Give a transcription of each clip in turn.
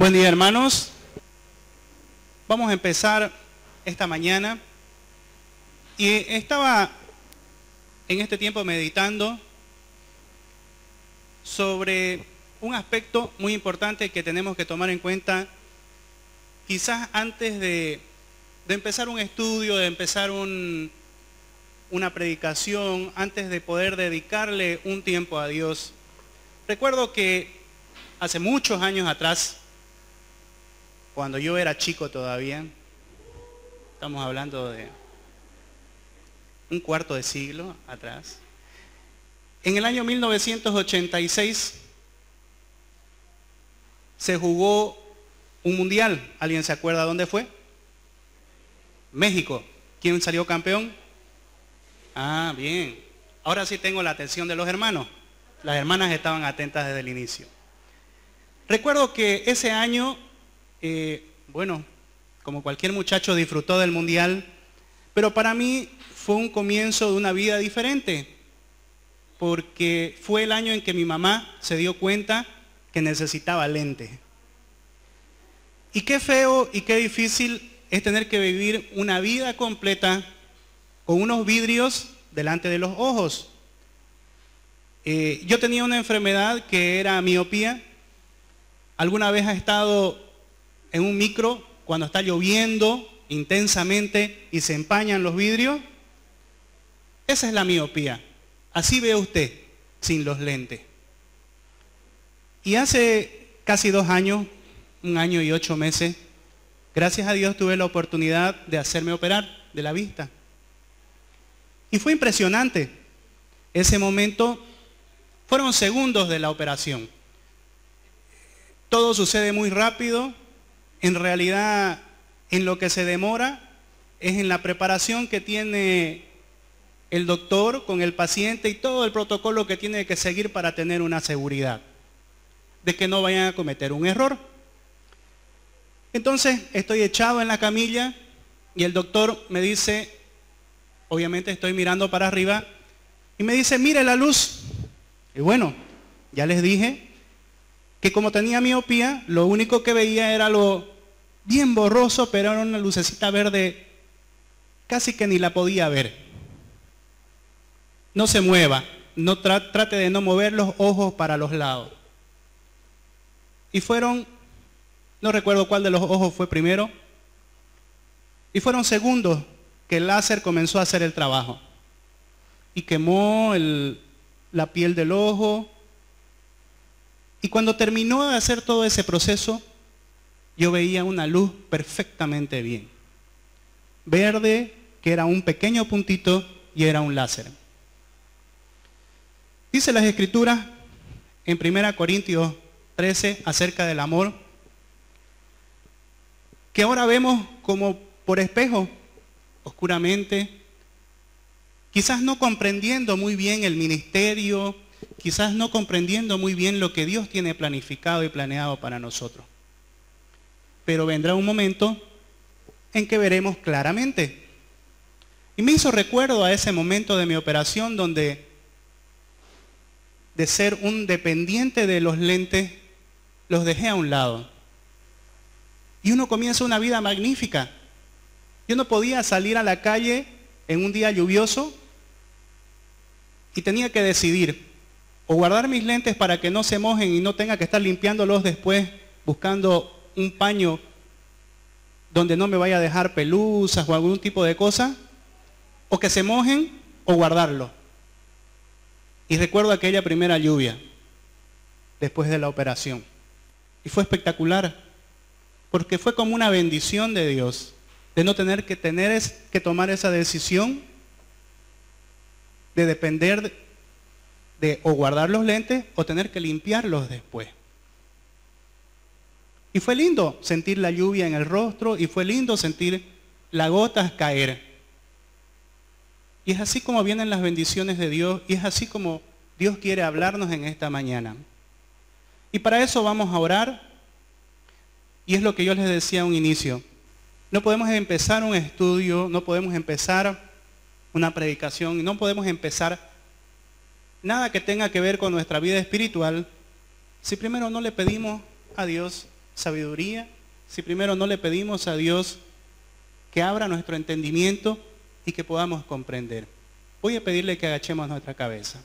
Buen día, hermanos. Vamos a empezar esta mañana. Y estaba en este tiempo meditando sobre un aspecto muy importante que tenemos que tomar en cuenta, quizás antes de empezar un estudio, de empezar una predicación, antes de poder dedicarle un tiempo a Dios. Recuerdo que hace muchos años atrás, cuando yo era chico todavía, estamos hablando de un cuarto de siglo atrás, en el año 1986 se jugó un mundial. ¿Alguien se acuerda dónde fue? México. ¿Quién salió campeón? Ah, bien. Ahora sí tengo la atención de los hermanos. Las hermanas estaban atentas desde el inicio. Recuerdo que ese año, bueno, como cualquier muchacho disfrutó del mundial, pero para mí fue un comienzo de una vida diferente, porque fue el año en que mi mamá se dio cuenta que necesitaba lentes. Y qué feo y qué difícil es tener que vivir una vida completa con unos vidrios delante de los ojos. Yo tenía una enfermedad que era miopía. ¿Alguna vez ha estado en un micro cuando está lloviendo intensamente y se empañan los vidrios? Esa es la miopía. Así ve usted sin los lentes. Y hace casi 2 años, 1 año y 8 meses, gracias a Dios tuve la oportunidad de hacerme operar de la vista. Y fue impresionante. Ese momento fueron segundos de la operación. Todo sucede muy rápido. En realidad, en lo que se demora es en la preparación que tiene el doctor con el paciente y todo el protocolo que tiene que seguir para tener una seguridad de que no vayan a cometer un error. Entonces, estoy echado en la camilla y el doctor me dice, obviamente estoy mirando para arriba, y me dice, mire la luz. Y bueno, ya les dije que como tenía miopía, lo único que veía era lo bien borroso, pero era una lucecita verde, casi que ni la podía ver. No se mueva, no trate de no mover los ojos para los lados. Y fueron, no recuerdo cuál de los ojos fue primero, y fueron segundos que el láser comenzó a hacer el trabajo. Y quemó la piel del ojo. Y cuando terminó de hacer todo ese proceso, yo veía una luz perfectamente bien. Verde, que era un pequeño puntito y era un láser. Dice las Escrituras en 1 Corintios 13 acerca del amor, que ahora vemos como por espejo, oscuramente, quizás no comprendiendo muy bien el ministerio, quizás no comprendiendo muy bien lo que Dios tiene planificado y planeado para nosotros. Pero vendrá un momento en que veremos claramente. Y me hizo recuerdo a ese momento de mi operación donde de ser un dependiente de los lentes, los dejé a un lado. Y uno comienza una vida magnífica. Yo no podía salir a la calle en un día lluvioso y tenía que decidir o guardar mis lentes para que no se mojen y no tenga que estar limpiándolos después buscando un paño donde no me vaya a dejar pelusas o algún tipo de cosa, o que se mojen o guardarlo. Y recuerdo aquella primera lluvia después de la operación. Y fue espectacular, porque fue como una bendición de Dios, de no tener que tomar esa decisión de depender de o guardar los lentes o tener que limpiarlos después. Y fue lindo sentir la lluvia en el rostro y fue lindo sentir las gotas caer. Y es así como vienen las bendiciones de Dios y es así como Dios quiere hablarnos en esta mañana. Y para eso vamos a orar. Y es lo que yo les decía a un inicio. No podemos empezar un estudio, no podemos empezar una predicación, no podemos empezar nada que tenga que ver con nuestra vida espiritual si primero no le pedimos a Dios sabiduría si primero no le pedimos a Dios que abra nuestro entendimiento y que podamos comprender? Voy a pedirle que agachemos nuestra cabeza.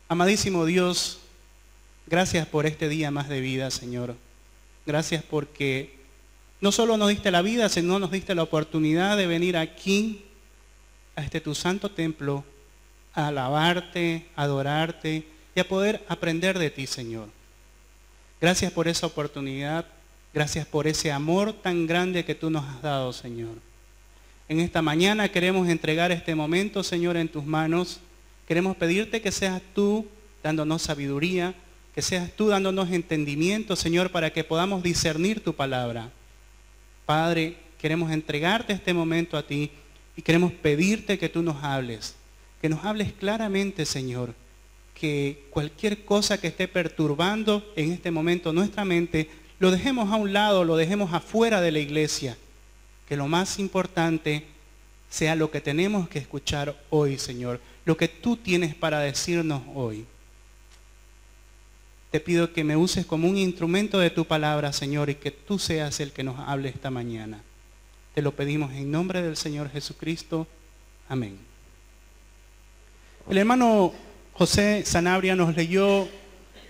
Amadísimo Dios, gracias por este día más de vida, Señor. Gracias porque no solo nos diste la vida, sino nos diste la oportunidad de venir aquí, a este tu santo templo, a alabarte, a adorarte y a poder aprender de ti, Señor. Gracias por esa oportunidad, gracias por ese amor tan grande que tú nos has dado, Señor. En esta mañana queremos entregar este momento, Señor, en tus manos. Queremos pedirte que seas tú dándonos sabiduría, que seas tú dándonos entendimiento, Señor, para que podamos discernir tu palabra. Padre, queremos entregarte este momento a ti y queremos pedirte que tú nos hables claramente, Señor, que cualquier cosa que esté perturbando en este momento nuestra mente, lo dejemos a un lado, lo dejemos afuera de la iglesia. Que lo más importante sea lo que tenemos que escuchar hoy, Señor, lo que tú tienes para decirnos hoy. Te pido que me uses como un instrumento de tu palabra, Señor, y que tú seas el que nos hable esta mañana. Te lo pedimos en nombre del Señor Jesucristo. Amén. El hermano José Sanabria nos leyó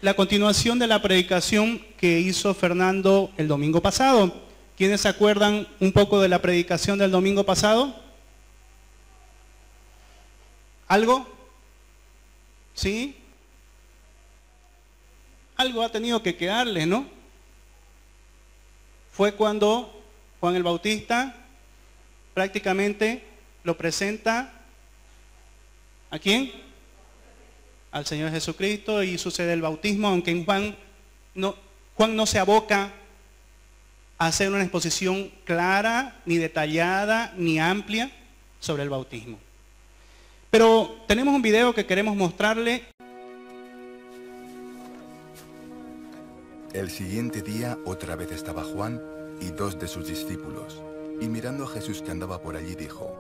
la continuación de la predicación que hizo Fernando el domingo pasado. ¿Quiénes se acuerdan un poco de la predicación del domingo pasado? ¿Algo? ¿Sí? Algo ha tenido que quedarle, ¿no? Fue cuando Juan el Bautista prácticamente lo presenta ¿a quién? Al Señor Jesucristo, y sucede el bautismo, aunque en Juan no se aboca a hacer una exposición clara, ni detallada, ni amplia sobre el bautismo. Pero tenemos un video que queremos mostrarle. El siguiente día otra vez estaba Juan y 2 de sus discípulos, y mirando a Jesús que andaba por allí dijo: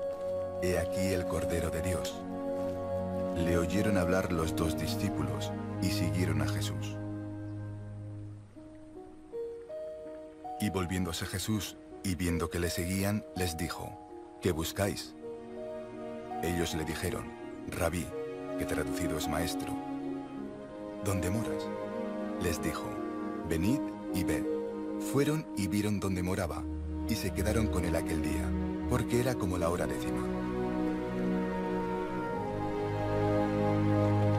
«He aquí el Cordero de Dios». Le oyeron hablar los 2 discípulos y siguieron a Jesús. Y volviéndose Jesús y viendo que le seguían, les dijo: «¿Qué buscáis?». Ellos le dijeron: «Rabí», que traducido es maestro. «¿Dónde moras?». Les dijo: «Venid y ved». Fueron y vieron dónde moraba, y se quedaron con él aquel día, porque era como la hora 10.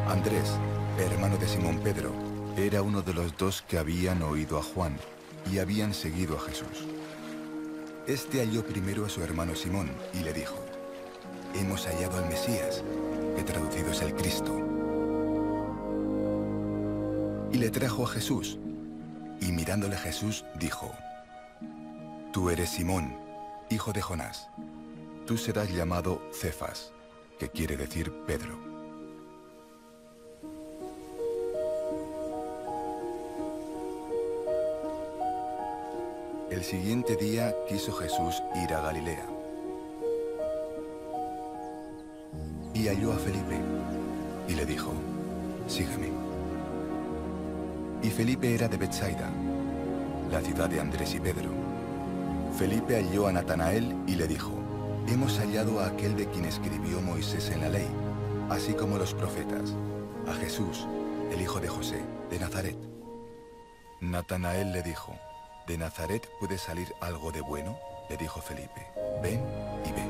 Andrés, hermano de Simón Pedro, era uno de los 2 que habían oído a Juan y habían seguido a Jesús. Este halló primero a su hermano Simón y le dijo: «Hemos hallado al Mesías», que traducido es el Cristo. Y le trajo a Jesús, y mirándole Jesús dijo: «Tú eres Simón, hijo de Jonás. Tú serás llamado Cefas», que quiere decir Pedro. El siguiente día quiso Jesús ir a Galilea. Y halló a Felipe, y le dijo: «Sígueme». Y Felipe era de Betsaida, la ciudad de Andrés y Pedro. Felipe halló a Natanael y le dijo: «Hemos hallado a aquel de quien escribió Moisés en la ley, así como los profetas, a Jesús, el hijo de José, de Nazaret». Natanael le dijo: «¿De Nazaret puede salir algo de bueno?». Le dijo Felipe: «Ven y ve».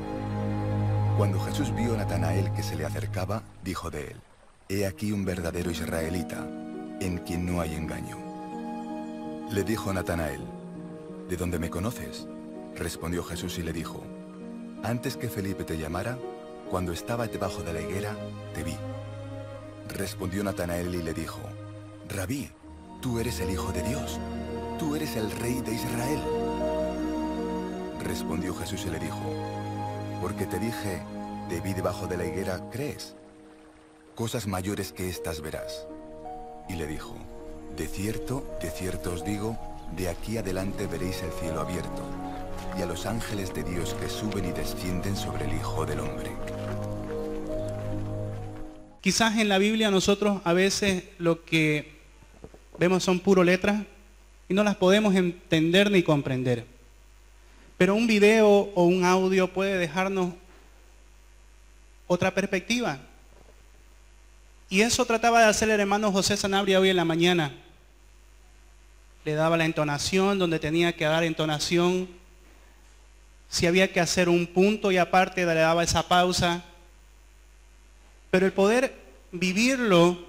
Cuando Jesús vio a Natanael que se le acercaba, dijo de él: «He aquí un verdadero israelita, en quien no hay engaño». Le dijo Natanael: «¿De dónde me conoces?». Respondió Jesús y le dijo: «Antes que Felipe te llamara, cuando estabas debajo de la higuera, te vi». Respondió Natanael y le dijo: «Rabí, tú eres el Hijo de Dios, tú eres el Rey de Israel». Respondió Jesús y le dijo: «Porque te dije, te vi debajo de la higuera, ¿crees? Cosas mayores que estas verás». Y le dijo: de cierto os digo, de aquí adelante veréis el cielo abierto, y a los ángeles de Dios que suben y descienden sobre el Hijo del Hombre». Quizás en la Biblia nosotros a veces lo que vemos son puro letras, y no las podemos entender ni comprender. Pero un video o un audio puede dejarnos otra perspectiva. Y eso trataba de hacer el hermano José Sanabria hoy en la mañana. Le daba la entonación donde tenía que dar entonación. Si había que hacer un punto y aparte le daba esa pausa. Pero el poder vivirlo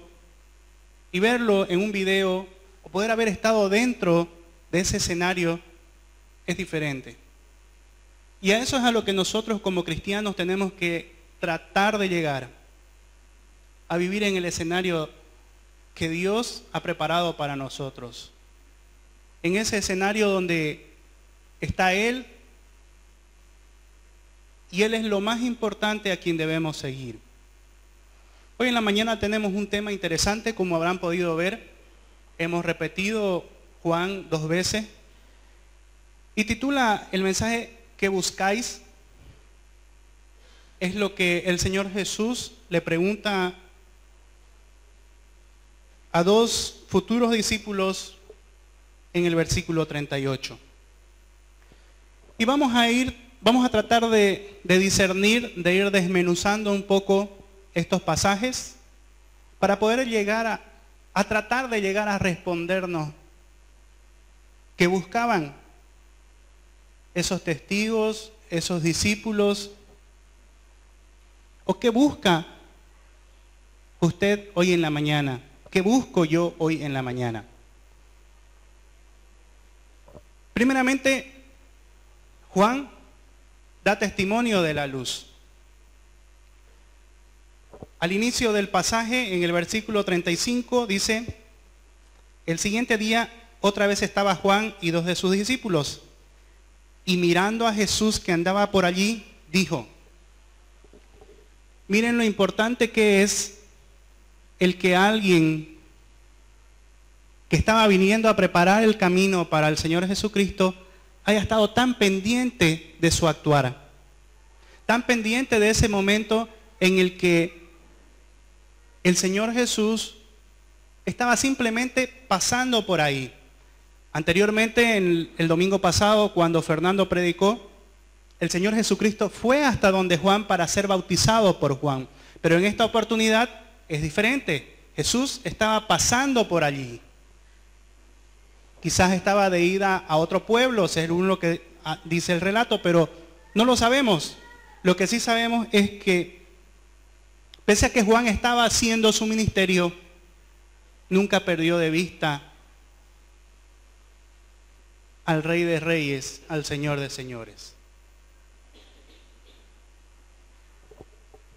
y verlo en un video, o poder haber estado dentro de ese escenario, es diferente. Y a eso es a lo que nosotros como cristianos tenemos que tratar de llegar. A vivir en el escenario que Dios ha preparado para nosotros. En ese escenario donde está Él, y Él es lo más importante a quien debemos seguir. Hoy en la mañana tenemos un tema interesante, como habrán podido ver. Hemos repetido Juan 2 veces. Y titula el mensaje "¿Qué buscáis?". Es lo que el Señor Jesús le pregunta a 2 futuros discípulos en el versículo 38. Y vamos a tratar de discernir, de ir desmenuzando un poco estos pasajes para poder llegar a tratar de llegar a respondernos qué buscaban esos testigos, esos discípulos, o qué busca usted hoy en la mañana, qué busco yo hoy en la mañana. Primeramente, Juan da testimonio de la luz. Al inicio del pasaje, en el versículo 35, dice: el siguiente día otra vez estaba Juan y 2 de sus discípulos, y mirando a Jesús que andaba por allí, dijo: miren lo importante que es el que alguien que estaba viniendo a preparar el camino para el Señor Jesucristo haya estado tan pendiente de su actuar, tan pendiente de ese momento en el que el Señor Jesús estaba simplemente pasando por ahí. Anteriormente, en el domingo pasado, cuando Fernando predicó, el Señor Jesucristo fue hasta donde Juan para ser bautizado por Juan. Pero en esta oportunidad es diferente. Jesús estaba pasando por allí. Quizás estaba de ida a otro pueblo, según lo que dice el relato, pero no lo sabemos. Lo que sí sabemos es que, pese a que Juan estaba haciendo su ministerio, nunca perdió de vista al Rey de Reyes, al Señor de Señores.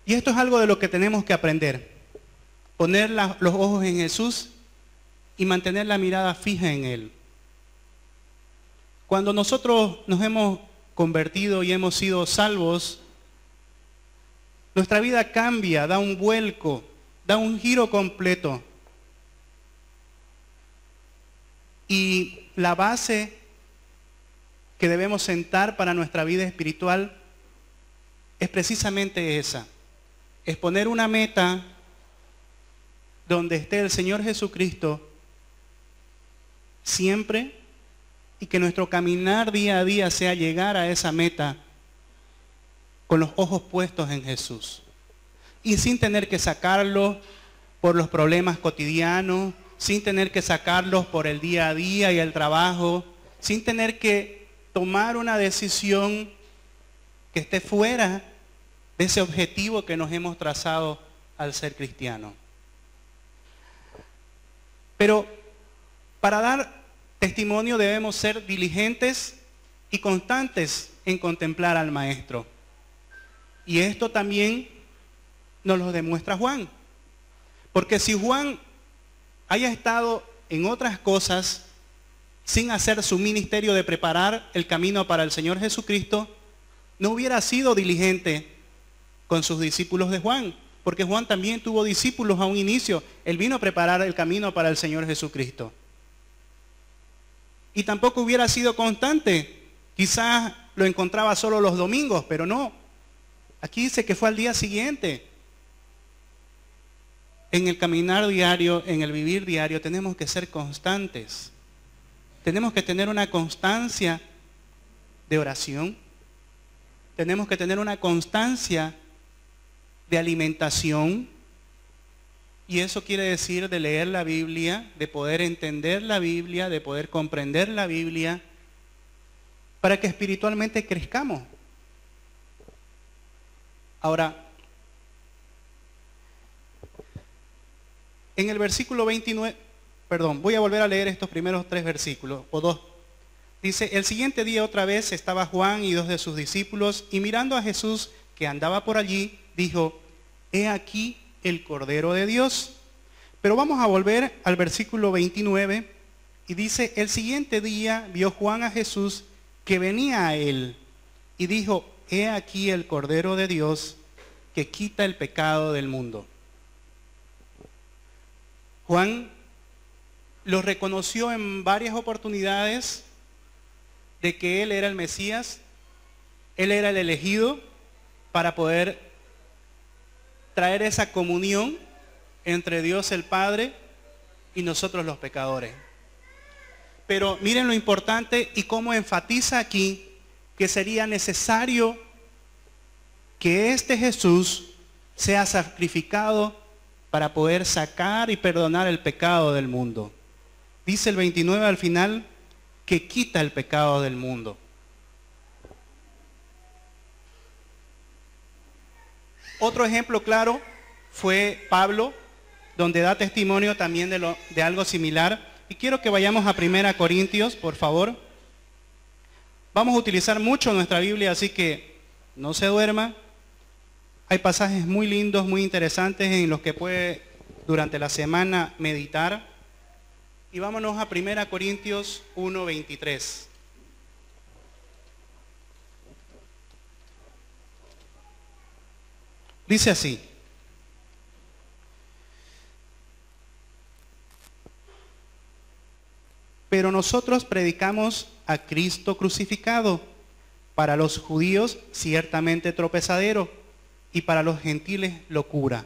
Y esto es algo de lo que tenemos que aprender. Poner los ojos en Jesús y mantener la mirada fija en Él. Cuando nosotros nos hemos convertido y hemos sido salvos, nuestra vida cambia, da un vuelco, da un giro completo. Y la base que debemos sentar para nuestra vida espiritual es precisamente esa. Es poner una meta donde esté el Señor Jesucristo siempre, y que nuestro caminar día a día sea llegar a esa meta con los ojos puestos en Jesús. Y sin tener que sacarlos por los problemas cotidianos, sin tener que sacarlos por el día a día y el trabajo, sin tener que tomar una decisión que esté fuera de ese objetivo que nos hemos trazado al ser cristiano. Pero para dar testimonio debemos ser diligentes y constantes en contemplar al Maestro. Y esto también nos lo demuestra Juan. Porque si Juan haya estado en otras cosas sin hacer su ministerio de preparar el camino para el Señor Jesucristo, no hubiera sido diligente con sus discípulos de Juan. Porque Juan también tuvo discípulos a un inicio. Él vino a preparar el camino para el Señor Jesucristo. Y tampoco hubiera sido constante. Quizás lo encontraba solo los domingos, pero no. Aquí dice que fue al día siguiente. En el caminar diario, en el vivir diario, tenemos que ser constantes. tenemos que tener una constancia de oración. Tenemos que tener una constancia de alimentación. Y eso quiere decir de leer la Biblia, de poder entender la Biblia, de poder comprender la Biblia, para que espiritualmente crezcamos. Ahora, en el versículo 29, voy a volver a leer estos primeros 3 versículos, o 2. Dice, el siguiente día otra vez estaba Juan y 2 de sus discípulos, y mirando a Jesús que andaba por allí, dijo, he aquí el Cordero de Dios. Pero vamos a volver al versículo 29, y dice, el siguiente día vio Juan a Jesús que venía a él, y dijo, he aquí el Cordero de Dios que quita el pecado del mundo. Juan lo reconoció en varias oportunidades de que él era el Mesías, él era el elegido para poder traer esa comunión entre Dios el Padre y nosotros los pecadores. Pero miren lo importante y cómo enfatiza aquí que sería necesario que este Jesús sea sacrificado para poder sacar y perdonar el pecado del mundo. Dice el 29 al final, que quita el pecado del mundo. Otro ejemplo claro fue Pablo, donde da testimonio también de algo similar. Y quiero que vayamos a 1 Corintios, por favor. Vamos a utilizar mucho nuestra Biblia, así que no se duerma. Hay pasajes muy lindos, muy interesantes en los que puede durante la semana meditar. Y vámonos a 1 Corintios 1:23. Dice así. Pero nosotros predicamos a Cristo crucificado, para los judíos ciertamente tropezadero, y para los gentiles locura.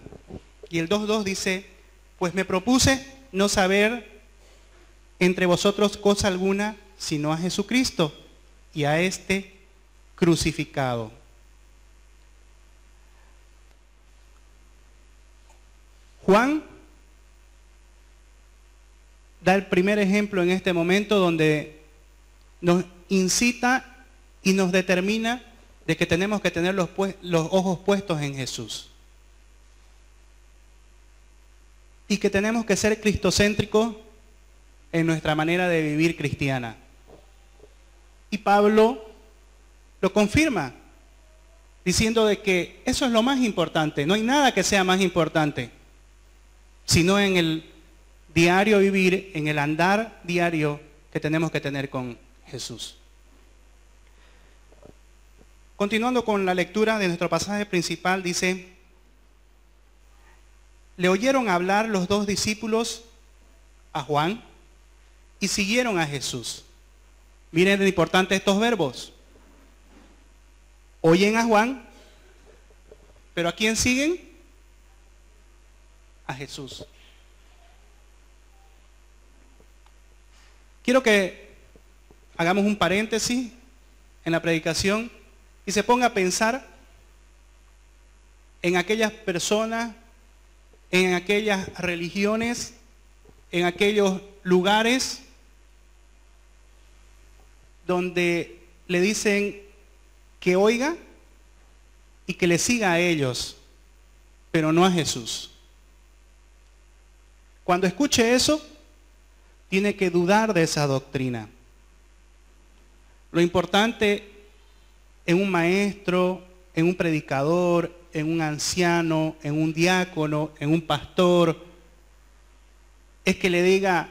Y el 2:2 dice, pues me propuse no saber entre vosotros cosa alguna, sino a Jesucristo, y a este crucificado. Juan da el primer ejemplo en este momento donde nos incita y nos determina de que tenemos que tener los ojos puestos en Jesús. Y que tenemos que ser cristocéntricos en nuestra manera de vivir cristiana. Y Pablo lo confirma, diciendo de que eso es lo más importante. No hay nada que sea más importante, sino en el diario vivir, en el andar diario que tenemos que tener con Jesús. Continuando con la lectura de nuestro pasaje principal, dice, le oyeron hablar los 2 discípulos a Juan y siguieron a Jesús. Miren lo importante estos verbos. Oyen a Juan, pero ¿a quién siguen? A Jesús. Quiero que hagamos un paréntesis en la predicación y se ponga a pensar en aquellas personas, en aquellas religiones, en aquellos lugares donde le dicen que oiga y que le siga a ellos, pero no a Jesús. Cuando escuche eso, tiene que dudar de esa doctrina. Lo importante en un maestro, en un predicador, en un anciano, en un diácono, en un pastor, es que le diga,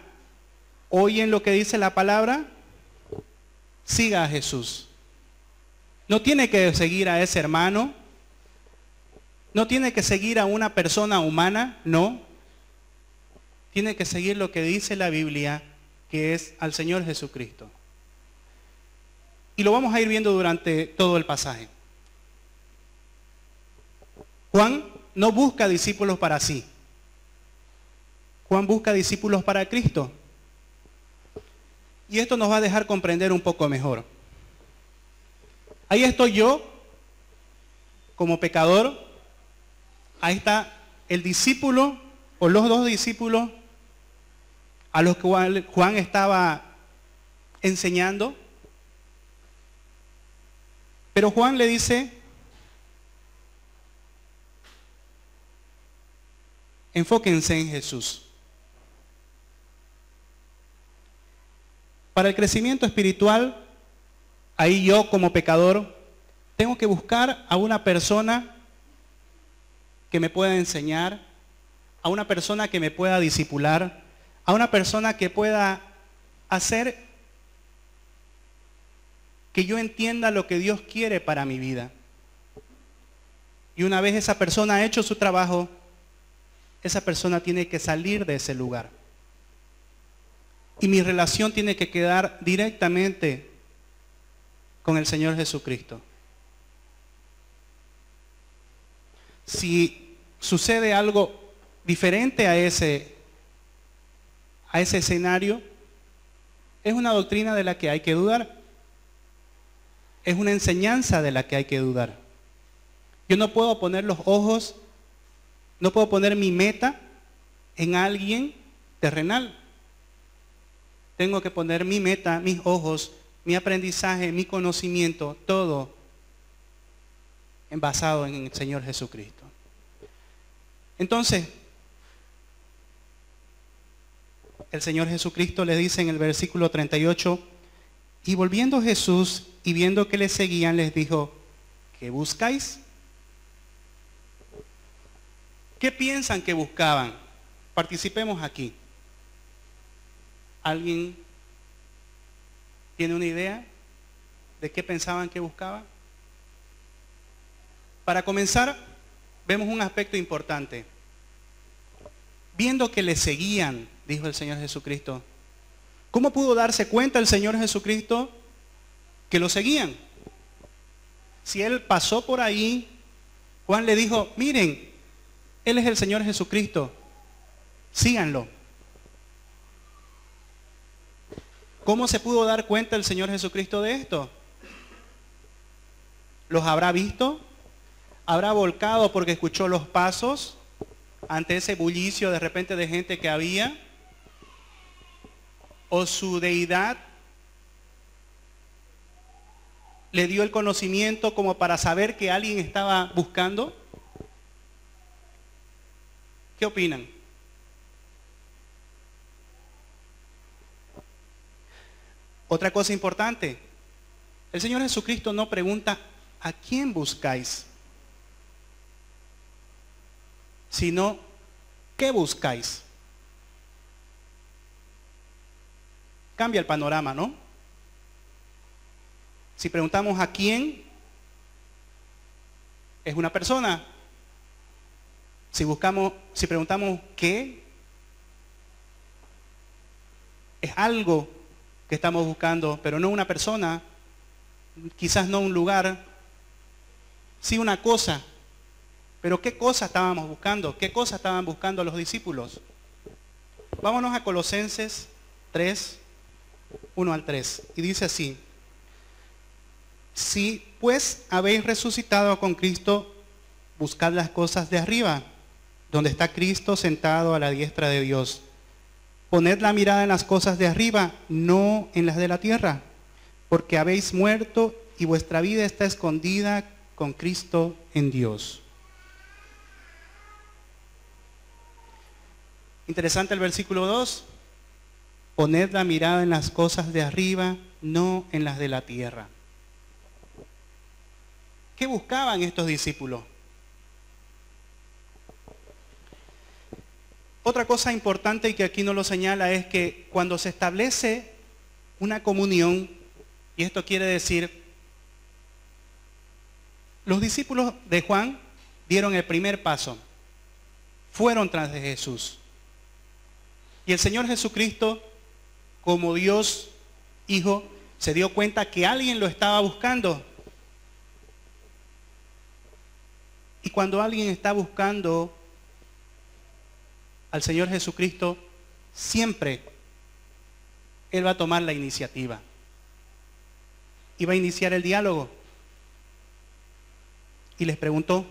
¿oyen lo que dice la palabra? Siga a Jesús. No tiene que seguir a ese hermano, no tiene que seguir a una persona humana, no. Tiene que seguir lo que dice la Biblia, que es al Señor Jesucristo. Y lo vamos a ir viendo durante todo el pasaje. Juan no busca discípulos para sí. Juan busca discípulos para Cristo. Y esto nos va a dejar comprender un poco mejor. Ahí estoy yo, como pecador. Ahí está el discípulo, o los dos discípulos, a los que Juan estaba enseñando. Pero Juan le dice, enfóquense en Jesús. Para el crecimiento espiritual, ahí yo como pecador, tengo que buscar a una persona que me pueda enseñar, a una persona que me pueda discipular, a una persona que pueda hacer que yo entienda lo que Dios quiere para mi vida. Y una vez esa persona ha hecho su trabajo, esa persona tiene que salir de ese lugar. Y mi relación tiene que quedar directamente con el Señor Jesucristo. Si sucede algo diferente a ese escenario, es una doctrina de la que hay que dudar. Es una enseñanza de la que hay que dudar. Yo no puedo poner los ojos, no puedo poner mi meta en alguien terrenal. Tengo que poner mi meta, mis ojos, mi aprendizaje, mi conocimiento, todo basado en el Señor Jesucristo. Entonces, el Señor Jesucristo le dice en el versículo 38, y volviendo Jesús y viendo que le seguían, les dijo, ¿qué buscáis? ¿Qué piensan que buscaban? Participemos aquí. ¿Alguien tiene una idea de qué pensaban que buscaban? Para comenzar, vemos un aspecto importante. Viendo que le seguían, dijo el Señor Jesucristo. ¿Cómo pudo darse cuenta el Señor Jesucristo que lo seguían? Si Él pasó por ahí, Juan le dijo, miren, Él es el Señor Jesucristo, síganlo. ¿Cómo se pudo dar cuenta el Señor Jesucristo de esto? ¿Los habrá visto? ¿Habrá volcado porque escuchó los pasos ante ese bullicio de repente de gente que había? ¿O su deidad le dio el conocimiento como para saber que alguien estaba buscando? ¿Qué opinan? Otra cosa importante, el Señor Jesucristo no pregunta ¿a quién buscáis? Sino ¿qué buscáis? Cambia el panorama, ¿no? Si preguntamos a quién, es una persona. Si preguntamos qué, es algo que estamos buscando, pero no una persona, quizás no un lugar, sí una cosa. Pero ¿qué cosa estábamos buscando? ¿Qué cosa estaban buscando los discípulos? Vámonos a Colosenses 3, 1 al 3. Y dice así, si pues habéis resucitado con Cristo, buscad las cosas de arriba, donde está Cristo sentado a la diestra de Dios. Poned la mirada en las cosas de arriba, no en las de la tierra, porque habéis muerto y vuestra vida está escondida con Cristo en Dios. Interesante el versículo 2. Poned la mirada en las cosas de arriba, no en las de la tierra. ¿Qué buscaban estos discípulos? Otra cosa importante y que aquí no lo señala es que cuando se establece una comunión, y esto quiere decir, los discípulos de Juan dieron el primer paso, fueron tras de Jesús. Y el Señor Jesucristo, como Dios Hijo, se dio cuenta que alguien lo estaba buscando. Y cuando alguien está buscando al Señor Jesucristo, siempre Él va a tomar la iniciativa y va a iniciar el diálogo. Y les preguntó,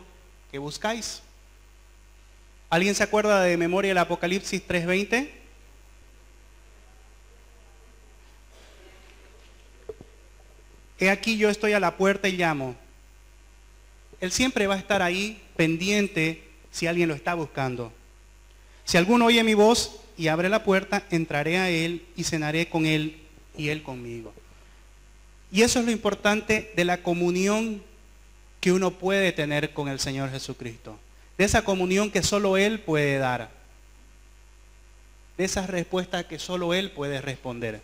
¿qué buscáis? ¿Alguien se acuerda de memoria del Apocalipsis 3:20? He aquí yo estoy a la puerta y llamo. Él siempre va a estar ahí pendiente si alguien lo está buscando. Si alguno oye mi voz y abre la puerta, entraré a él y cenaré con él y él conmigo. Y eso es lo importante de la comunión que uno puede tener con el Señor Jesucristo. De esa comunión que solo Él puede dar. De esas respuestas que solo Él puede responder.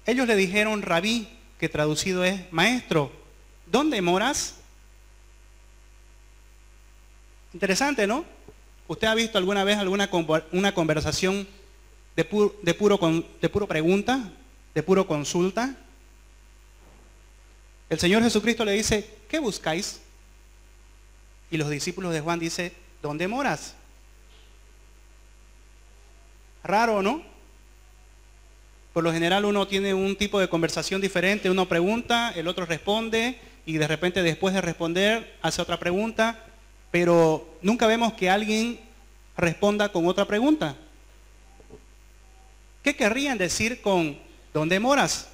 Ellos le dijeron rabí, que traducido es maestro, ¿dónde moras? Interesante, ¿no? ¿Usted ha visto alguna vez una conversación de puro pregunta, de puro consulta? El Señor Jesucristo le dice, ¿qué buscáis? Y los discípulos de Juan dicen, ¿dónde moras? Raro, ¿no? Por lo general uno tiene un tipo de conversación diferente, uno pregunta, el otro responde y de repente después de responder hace otra pregunta, pero nunca vemos que alguien responda con otra pregunta. ¿Qué querrían decir con ¿dónde moras?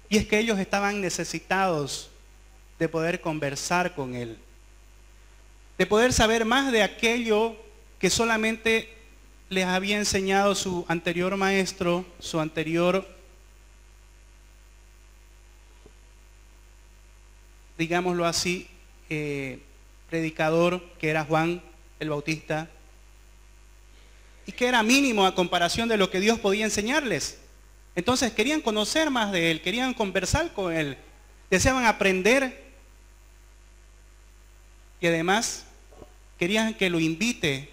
Y es que ellos estaban necesitados de poder conversar con Él, de poder saber más de aquello que solamente les había enseñado su anterior maestro, su anterior, digámoslo así, predicador, que era Juan el Bautista, y que era mínimo a comparación de lo que Dios podía enseñarles. Entonces querían conocer más de Él, querían conversar con Él, deseaban aprender y además querían que lo invite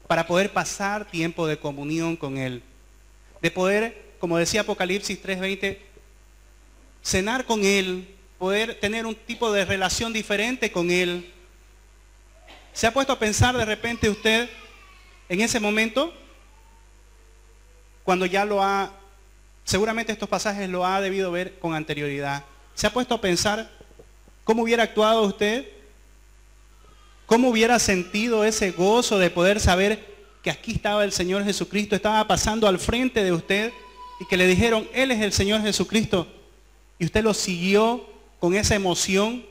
para poder pasar tiempo de comunión con Él, de poder, como decía Apocalipsis 3:20, cenar con Él, poder tener un tipo de relación diferente con Él. ¿Se ha puesto a pensar de repente usted en ese momento? Cuando ya seguramente estos pasajes lo ha debido ver con anterioridad. ¿Se ha puesto a pensar cómo hubiera actuado usted? ¿Cómo hubiera sentido ese gozo de poder saber que aquí estaba el Señor Jesucristo, estaba pasando al frente de usted y que le dijeron, Él es el Señor Jesucristo? Y usted lo siguió con esa emoción,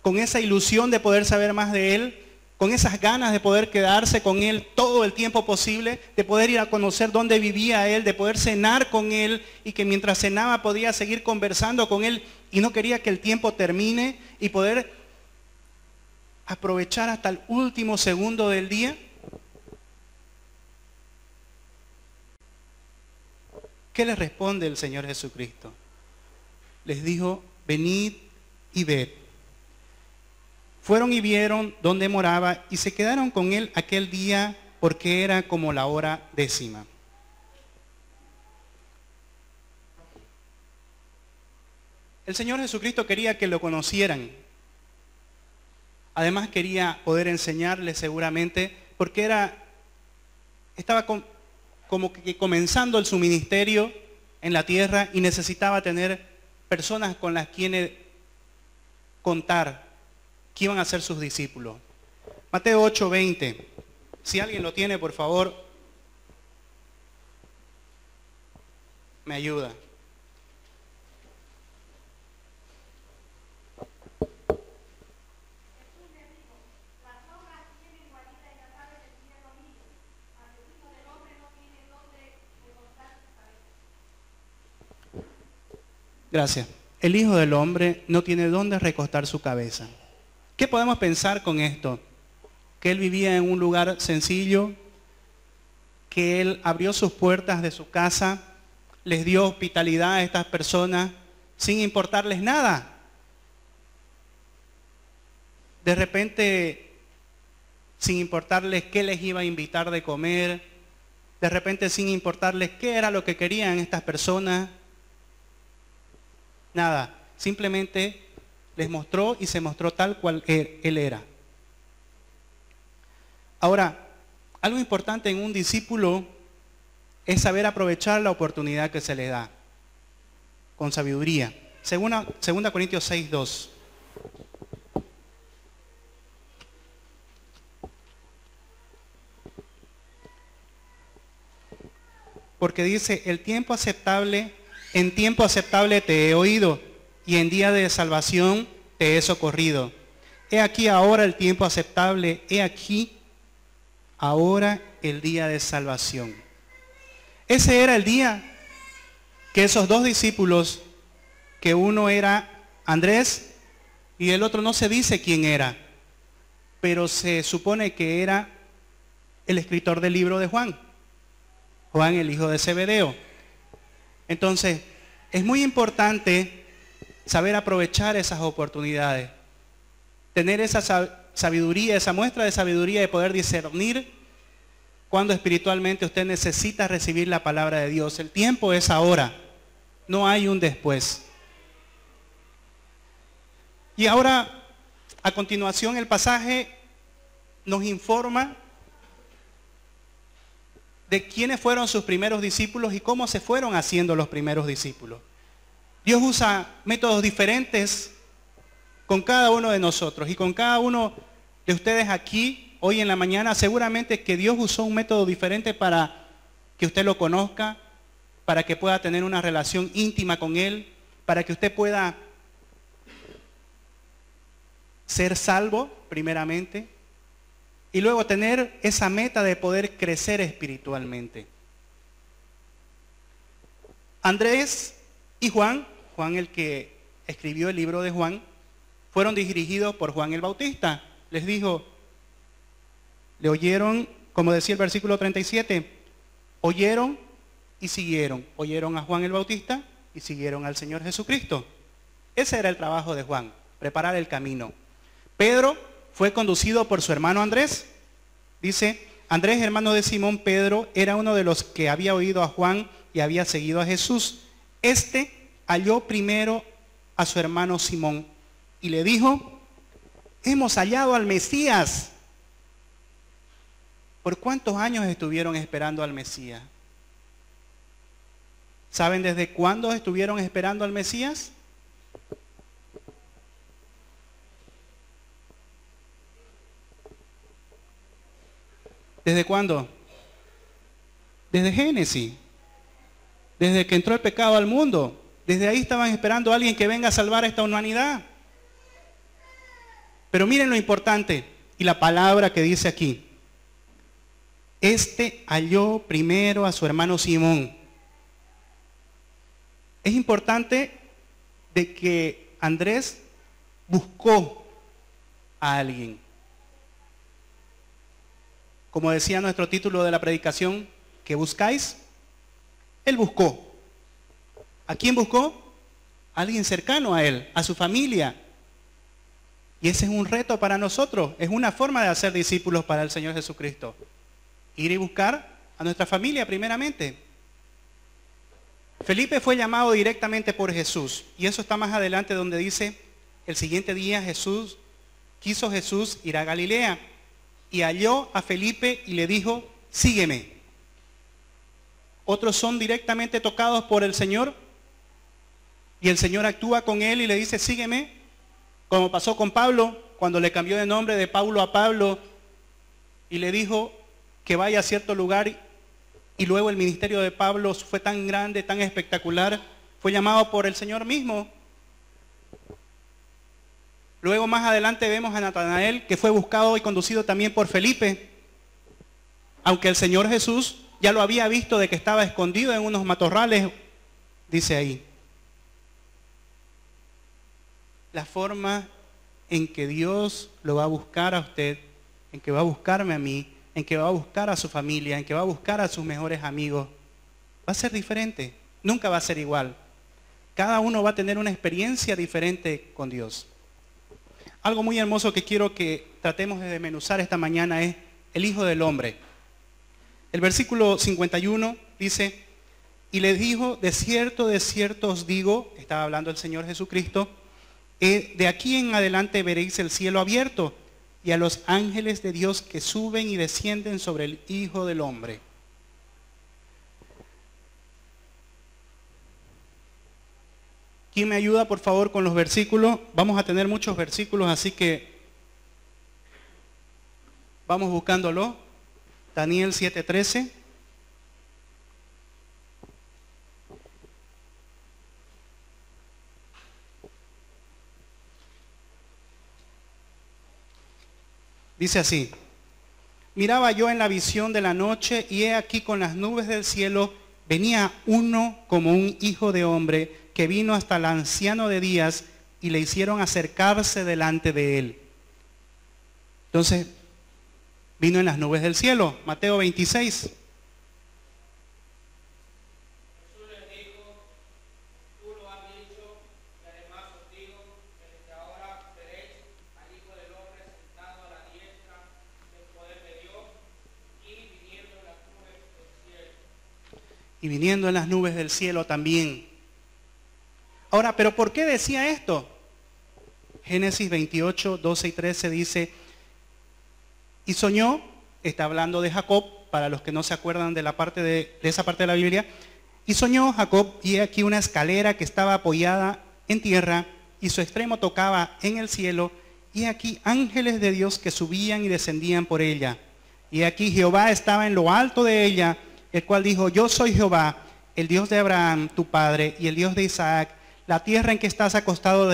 con esa ilusión de poder saber más de Él, con esas ganas de poder quedarse con Él todo el tiempo posible, de poder ir a conocer dónde vivía Él, de poder cenar con Él y que mientras cenaba podía seguir conversando con Él y no quería que el tiempo termine y poder aprovechar hasta el último segundo del día. ¿Qué les responde el Señor Jesucristo? Les dijo, venid y ved. Fueron y vieron dónde moraba y se quedaron con Él aquel día porque era como la hora 10:00. El Señor Jesucristo quería que lo conocieran. Además quería poder enseñarles seguramente porque estaba como que comenzando su ministerio en la tierra y necesitaba tener personas con las quienes contar que iban a ser sus discípulos. Mateo 8:20. Si alguien lo tiene, por favor, me ayuda. Gracias. El Hijo del Hombre no tiene dónde recostar su cabeza. ¿Qué podemos pensar con esto? Que Él vivía en un lugar sencillo, que Él abrió sus puertas de su casa, les dio hospitalidad a estas personas sin importarles nada. De repente, sin importarles qué les iba a invitar de comer, de repente sin importarles qué era lo que querían estas personas. Nada, simplemente les mostró y se mostró tal cual Él era. Ahora, algo importante en un discípulo es saber aprovechar la oportunidad que se le da, con sabiduría. Segunda Corintios 6:2. Porque dice, en tiempo aceptable te he oído, y en día de salvación te he socorrido. He aquí ahora el tiempo aceptable, he aquí ahora el día de salvación. Ese era el día que esos dos discípulos, que uno era Andrés y el otro no se dice quién era, pero se supone que era el escritor del libro de Juan, Juan el hijo de Zebedeo. Entonces, es muy importante saber aprovechar esas oportunidades, tener esa sabiduría, esa muestra de sabiduría de poder discernir cuando espiritualmente usted necesita recibir la palabra de Dios. El tiempo es ahora, no hay un después. Y ahora, a continuación, el pasaje nos informa de quiénes fueron sus primeros discípulos y cómo se fueron haciendo los primeros discípulos. Dios usa métodos diferentes con cada uno de nosotros y con cada uno de ustedes aquí, hoy en la mañana, seguramente que Dios usó un método diferente para que usted lo conozca, para que pueda tener una relación íntima con Él, para que usted pueda ser salvo primeramente y luego tener esa meta de poder crecer espiritualmente. Andrés y Juan el que escribió el libro de Juan, fueron dirigidos por Juan el Bautista. Les dijo, le oyeron, como decía el versículo 37, oyeron y siguieron. Oyeron a Juan el Bautista y siguieron al Señor Jesucristo. Ese era el trabajo de Juan, preparar el camino. Pedro fue conducido por su hermano Andrés. Dice, Andrés, hermano de Simón Pedro, era uno de los que había oído a Juan y había seguido a Jesús. Este halló primero a su hermano Simón y le dijo, hemos hallado al Mesías. ¿Por cuántos años estuvieron esperando al Mesías? ¿Saben desde cuándo estuvieron esperando al Mesías? ¿Desde cuándo? Desde Génesis. Desde que entró el pecado al mundo. Desde ahí estaban esperando a alguien que venga a salvar a esta humanidad. Pero miren lo importante y la palabra que dice aquí. Este halló primero a su hermano Simón. Es importante de que Andrés buscó a alguien. Como decía nuestro título de la predicación, ¿qué buscáis? Él buscó. ¿A quién buscó? A alguien cercano a él, a su familia. Y ese es un reto para nosotros, es una forma de hacer discípulos para el Señor Jesucristo. Ir y buscar a nuestra familia primeramente. Felipe fue llamado directamente por Jesús, y eso está más adelante donde dice, el siguiente día quiso Jesús ir a Galilea, y halló a Felipe y le dijo, sígueme. Otros son directamente tocados por el Señor, y el Señor actúa con él y le dice, sígueme, como pasó con Pablo, cuando le cambió de nombre de Paulo a Pablo, y le dijo que vaya a cierto lugar, y luego el ministerio de Pablo fue tan grande, tan espectacular, fue llamado por el Señor mismo. Luego más adelante vemos a Natanael, que fue buscado y conducido también por Felipe, aunque el Señor Jesús ya lo había visto de que estaba escondido en unos matorrales, dice ahí. La forma en que Dios lo va a buscar a usted, en que va a buscarme a mí, en que va a buscar a su familia, en que va a buscar a sus mejores amigos, va a ser diferente, nunca va a ser igual. Cada uno va a tener una experiencia diferente con Dios. Algo muy hermoso que quiero que tratemos de desmenuzar esta mañana es el Hijo del Hombre. El versículo 51 dice, y le dijo, de cierto os digo, estaba hablando el Señor Jesucristo, De aquí en adelante veréis el cielo abierto y a los ángeles de Dios que suben y descienden sobre el Hijo del Hombre. ¿Quién me ayuda, por favor, con los versículos? Vamos a tener muchos versículos, así que vamos buscándolo. Daniel 7:13. Dice así: miraba yo en la visión de la noche, y he aquí con las nubes del cielo venía uno como un hijo de hombre, que vino hasta el anciano de días, y le hicieron acercarse delante de él. Entonces, vino en las nubes del cielo. Mateo 26. Y viniendo en las nubes del cielo también. Ahora, ¿pero por qué decía esto? Génesis 28, 12 y 13 dice: y soñó, está hablando de Jacob, para los que no se acuerdan de esa parte de la Biblia, y soñó Jacob, y he aquí una escalera que estaba apoyada en tierra, y su extremo tocaba en el cielo, y aquí ángeles de Dios que subían y descendían por ella. Y aquí Jehová estaba en lo alto de ella, el cual dijo: yo soy Jehová, el Dios de Abraham, tu padre, y el Dios de Isaac. La tierra en que estás acostado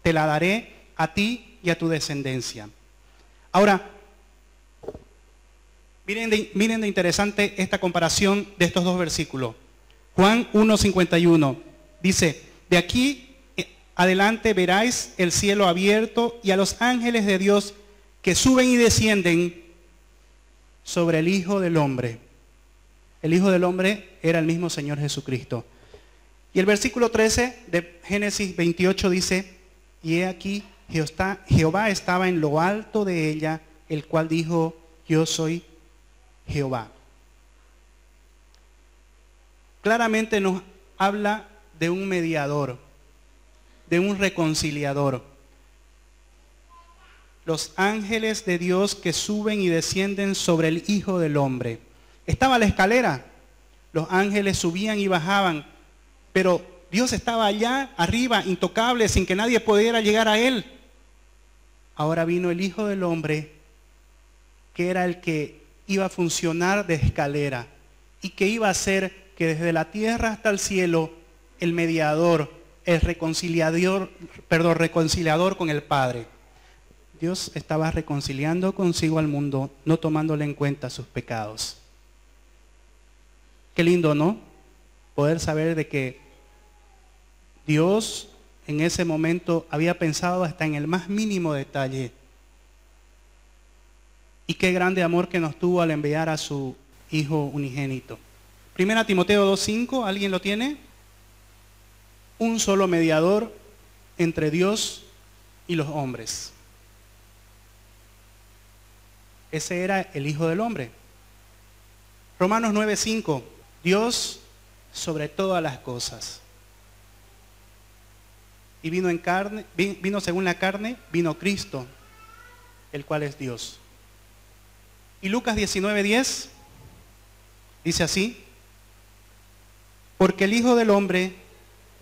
te la daré a ti y a tu descendencia. Ahora, miren de interesante esta comparación de estos dos versículos. Juan 1:51 dice: de aquí adelante veráis el cielo abierto y a los ángeles de Dios que suben y descienden sobre el Hijo del Hombre. El Hijo del Hombre era el mismo Señor Jesucristo. Y el versículo 13 de Génesis 28 dice: y he aquí Jehová estaba en lo alto de ella, el cual dijo: yo soy Jehová. Claramente nos habla de un mediador, de un reconciliador. Los ángeles de Dios que suben y descienden sobre el Hijo del Hombre. Estaba la escalera, los ángeles subían y bajaban, pero Dios estaba allá arriba, intocable, sin que nadie pudiera llegar a Él. Ahora vino el Hijo del Hombre, que era el que iba a funcionar de escalera y que iba a ser que desde la tierra hasta el cielo, el mediador, el reconciliador con el Padre. Dios estaba reconciliando consigo al mundo, no tomándole en cuenta sus pecados. Qué lindo, ¿no? Poder saber de que Dios en ese momento había pensado hasta en el más mínimo detalle. Y qué grande amor que nos tuvo al enviar a su Hijo unigénito. 1 Timoteo 2:5, ¿alguien lo tiene? Un solo mediador entre Dios y los hombres. Ese era el Hijo del Hombre. Romanos 9:5, Dios sobre todas las cosas. Y vino en carne, vino según la carne, vino Cristo, el cual es Dios. Y Lucas 19:10 dice así: porque el Hijo del Hombre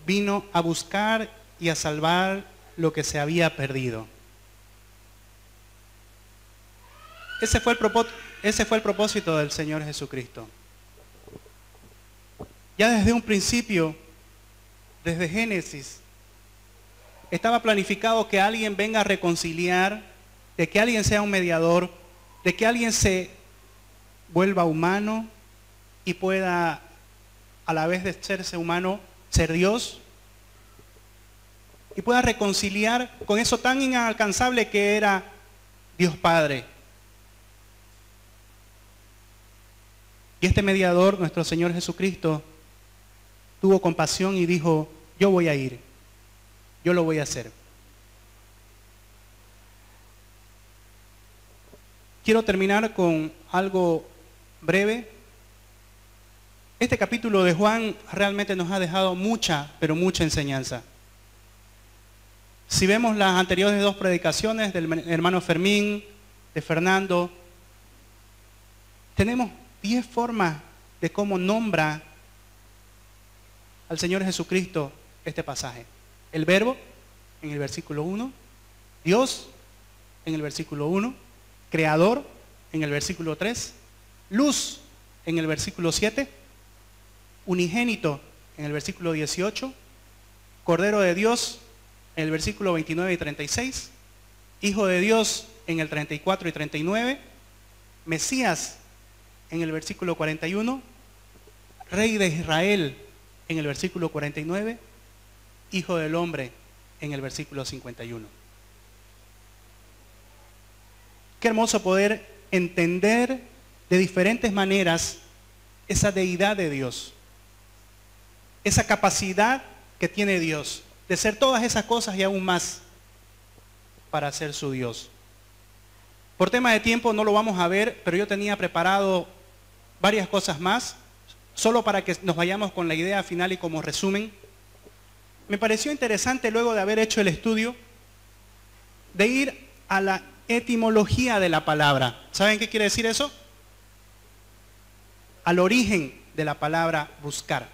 vino a buscar y a salvar lo que se había perdido. Ese fue el propósito del Señor Jesucristo. Ya desde un principio, desde Génesis, estaba planificado que alguien venga a reconciliar, de que alguien sea un mediador, de que alguien se vuelva humano y pueda, a la vez de serse humano, ser Dios, y pueda reconciliar con eso tan inalcanzable que era Dios Padre. Y este mediador, nuestro Señor Jesucristo, tuvo compasión y dijo: yo voy a ir, yo lo voy a hacer. Quiero terminar con algo breve. Este capítulo de Juan realmente nos ha dejado mucha, pero mucha enseñanza. Si vemos las anteriores dos predicaciones del hermano Fermín, de Fernando, tenemos 10 formas de cómo nombra al Señor Jesucristo este pasaje. El Verbo, en el versículo 1, Dios, en el versículo 1, Creador, en el versículo 3, Luz, en el versículo 7, Unigénito, en el versículo 18, Cordero de Dios, en el versículo 29 y 36, Hijo de Dios, en el 34 y 39, Mesías, en el versículo 41, Rey de Israel, en el versículo 49, Hijo del Hombre, en el versículo 51. Qué hermoso poder entender de diferentes maneras esa deidad de Dios, esa capacidad que tiene Dios de ser todas esas cosas y aún más para ser su Dios. Por tema de tiempo no lo vamos a ver, pero yo tenía preparado varias cosas más, solo para que nos vayamos con la idea final y como resumen. Me pareció interesante, luego de haber hecho el estudio, de ir a la etimología de la palabra. ¿Saben qué quiere decir eso? Al origen de la palabra buscar.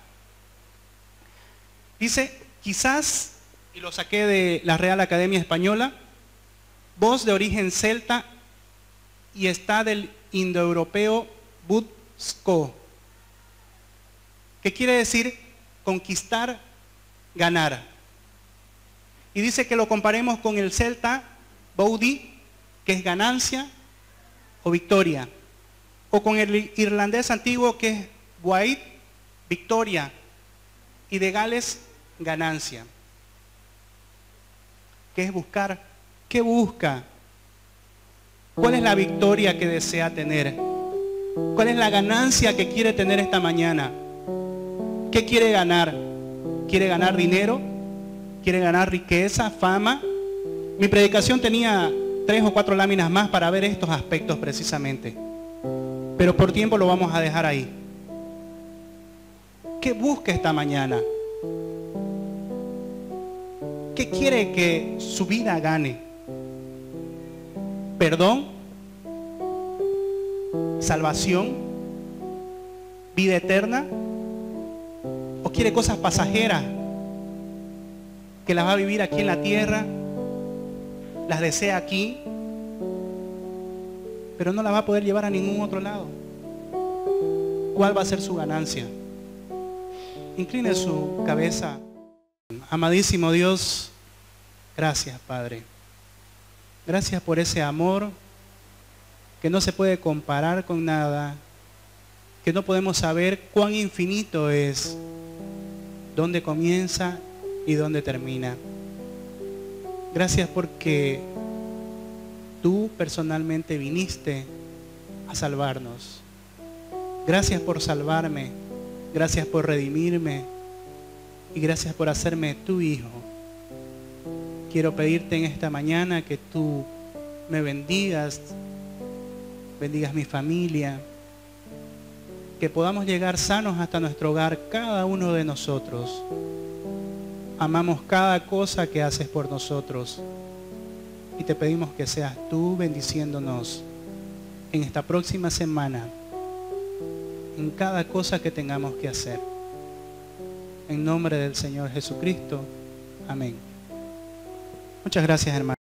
Dice, quizás, y lo saqué de la Real Academia Española, voz de origen celta y está del indoeuropeo busco, que quiere decir conquistar, ganar. Y dice que lo comparemos con el celta boudi, que es ganancia o victoria, o con el irlandés antiguo que es buaid, victoria, y de Gales, ganancia. ¿Qué es buscar? ¿Qué busca? ¿Cuál es la victoria que desea tener? ¿Cuál es la ganancia que quiere tener esta mañana? ¿Qué quiere ganar? ¿Quiere ganar dinero? ¿Quiere ganar riqueza, fama? Mi predicación tenía 3 o 4 láminas más para ver estos aspectos precisamente, pero por tiempo lo vamos a dejar ahí. ¿Qué busca esta mañana? ¿Qué quiere que su vida gane? ¿Perdón? ¿Salvación? ¿Vida eterna? ¿O quiere cosas pasajeras que las va a vivir aquí en la tierra? Las desea aquí, pero no las va a poder llevar a ningún otro lado. ¿Cuál va a ser su ganancia? Incline su cabeza. Amadísimo Dios, gracias, Padre. Gracias por ese amor que no se puede comparar con nada, que no podemos saber cuán infinito es, dónde comienza y dónde termina. Gracias porque tú personalmente viniste a salvarnos. Gracias por salvarme, gracias por redimirme y gracias por hacerme tu hijo. Quiero pedirte en esta mañana que tú me bendigas mi familia, que podamos llegar sanos hasta nuestro hogar cada uno de nosotros. Amamos cada cosa que haces por nosotros y te pedimos que seas tú bendiciéndonos en esta próxima semana, en cada cosa que tengamos que hacer. En nombre del Señor Jesucristo. Amén. Muchas gracias, hermano.